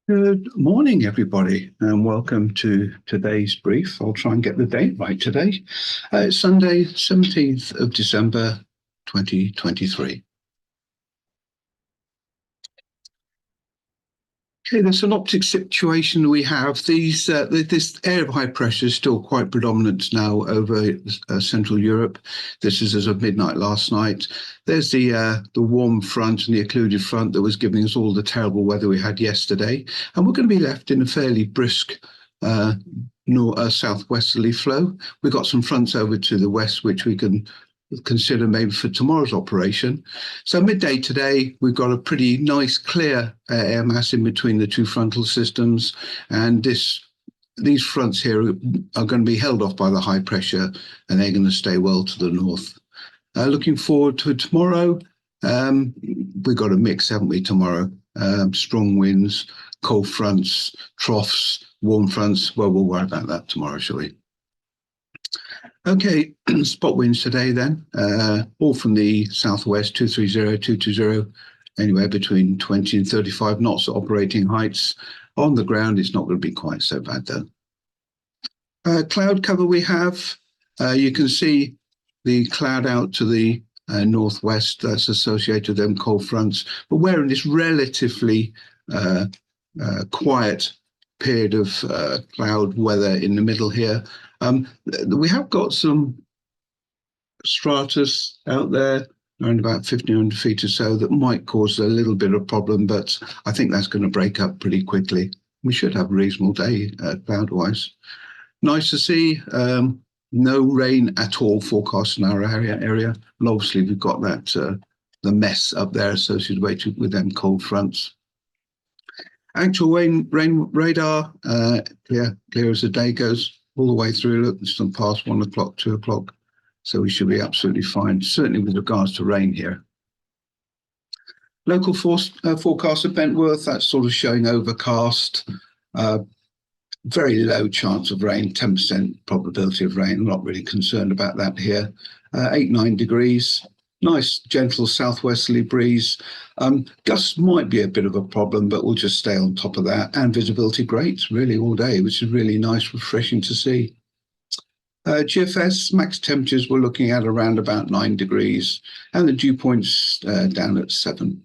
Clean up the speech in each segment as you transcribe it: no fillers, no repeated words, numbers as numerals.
Good morning, everybody, and welcome to today's brief. I'll try and get the date right today. It's Sunday, 17th of December, 2023. Okay, the synoptic situation we have, this area of high pressure is still quite predominant now over Central Europe. This is as of midnight last night. There's the warm front and the occluded front that was giving us all the terrible weather we had yesterday. And we're going to be left in a fairly brisk uh, southwesterly flow. We've got some fronts over to the west, which we can consider maybe for tomorrow's operation. So midday today, we've got a pretty nice clear air mass in between the two frontal systems, and these fronts here are going to be held off by the high pressure, and they're going to stay well to the north. Looking forward to tomorrow. We've got a mix, haven't we, tomorrow? Strong winds, cold fronts, troughs, warm fronts. Well, we'll worry about that tomorrow, shall we? Okay, spot winds today then, all from the southwest, 230, 220, anywhere between 20 and 35 knots at operating heights. On the ground, it's not going to be quite so bad though. Cloud cover we have, you can see the cloud out to the northwest that's associated with them cold fronts, but we're in this relatively quiet period of cloud weather in the middle here. We have got some stratus out there around about 1,500 feet or so that might cause a little bit of problem, but I think that's going to break up pretty quickly. We should have a reasonable day cloud-wise. Nice to see. No rain at all forecast in our area, and obviously we've got that the mess up there associated with them cold fronts. Actual rain radar, clear as the day goes all the way through. Look, it's past 1 o'clock, 2 o'clock, so we should be absolutely fine, certainly with regards to rain here. Local forecast of Bentworth, that's sort of showing overcast, very low chance of rain, 10% probability of rain. I'm not really concerned about that here. 8-9 degrees. Nice, gentle southwesterly breeze. Gusts might be a bit of a problem, but we'll just stay on top of that. And visibility great, really, all day, which is really nice, refreshing to see. GFS, max temperatures we're looking at around about 9 degrees, and the dew points down at 7.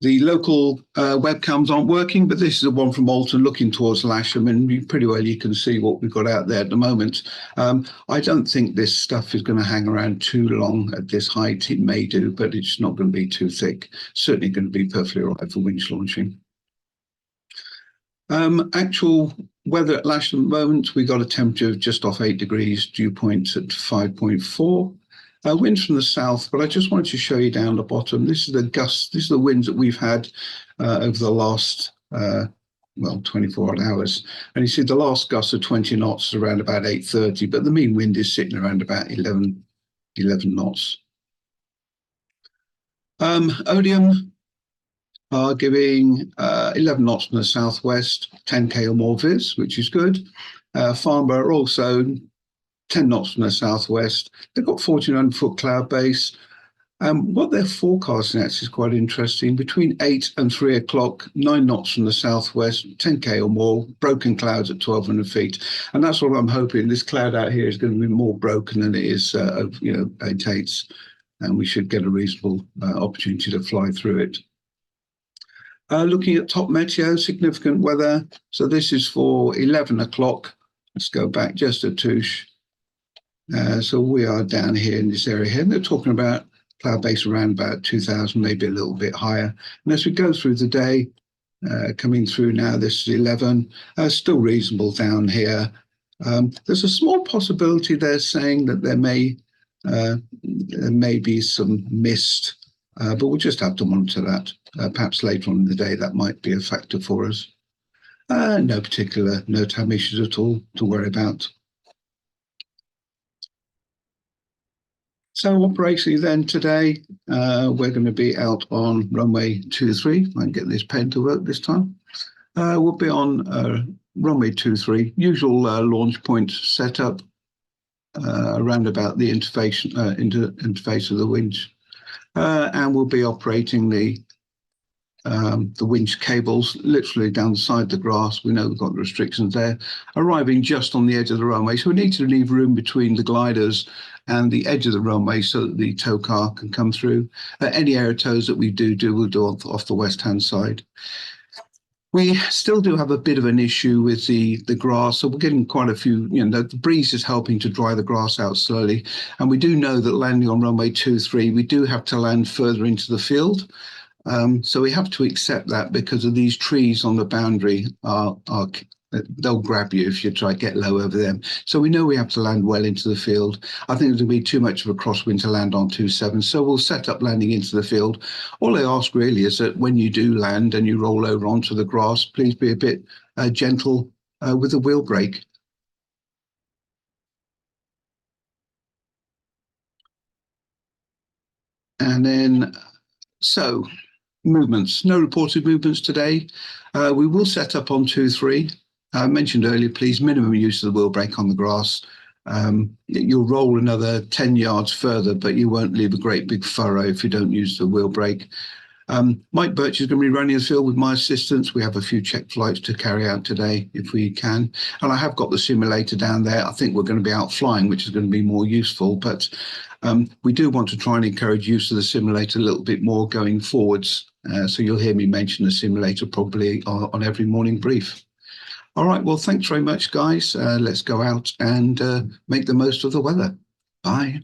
The local webcams aren't working, but this is the one from Alton looking towards Lasham, and pretty well you can see what we've got out there at the moment. I don't think this stuff is going to hang around too long at this height. It may do, but it's not going to be too thick. Certainly going to be perfectly all right for winch launching. Actual weather at Lasham at the moment, we got a temperature of just off 8 degrees, dew point at 5.4. Winds from the south, but I just wanted to show you down the bottom. This is the gusts, these are the winds that we've had over the last, 24 odd hours. And you see the last gust of 20 knots is around about 8:30, but the mean wind is sitting around about 11 knots. Odium are giving 11 knots from the southwest, 10k or more viz, which is good. Farnborough also 10 knots from the southwest. They've got 1,400-foot cloud base. What they're forecasting actually is quite interesting. Between 8 and 3 o'clock, 9 knots from the southwest, 10k or more, broken clouds at 1,200 feet. And that's what I'm hoping. This cloud out here is going to be more broken than it is, 8/8s. And we should get a reasonable opportunity to fly through it. Looking at top meteo, significant weather. So this is for 11 o'clock. Let's go back just a touche. So we are down here in this area here, and they're talking about cloud base around about 2,000, maybe a little bit higher. And as we go through the day, coming through now, this is 11, still reasonable down here. There's a small possibility they're saying that there may be some mist, but we'll just have to monitor that. Perhaps later on in the day, that might be a factor for us. No time issues at all to worry about. So operationally then today, we're going to be out on runway 23. I can get this pen to work this time. We'll be on runway 23, usual launch point setup around about the interface of the winch. And we'll be operating the the winch cables literally down the side of the grass. We know we've got the restrictions there, arriving just on the edge of the runway. So we need to leave room between the gliders and the edge of the runway so that the tow car can come through. Any air tows that we do, we'll do off the west-hand side. We still do have a bit of an issue with the grass, so we're getting quite a few, the breeze is helping to dry the grass out slowly. And we do know that landing on runway 23, we do have to land further into the field. So we have to accept that because of these trees on the boundary they'll grab you if you try to get low over them. So we know we have to land well into the field. I think it'll be too much of a crosswind to land on 27. So we'll set up landing into the field. All I ask really is that when you do land and you roll over onto the grass, please be a bit gentle with the wheel brake. And then, so movements, no reported movements today. We will set up on 2-3. I mentioned earlier, please, minimum use of the wheel brake on the grass. You'll roll another 10 yards further, but you won't leave a great big furrow if you don't use the wheel brake. Mike Birch is going to be running the field with my assistants. We have a few check flights to carry out today if we can. And I have got the simulator down there. I think we're going to be out flying, which is going to be more useful. But we do want to try and encourage use of the simulator a little bit more going forwards. So you'll hear me mention the simulator probably on every morning brief. All right, well, thanks very much, guys. Let's go out and make the most of the weather. Bye.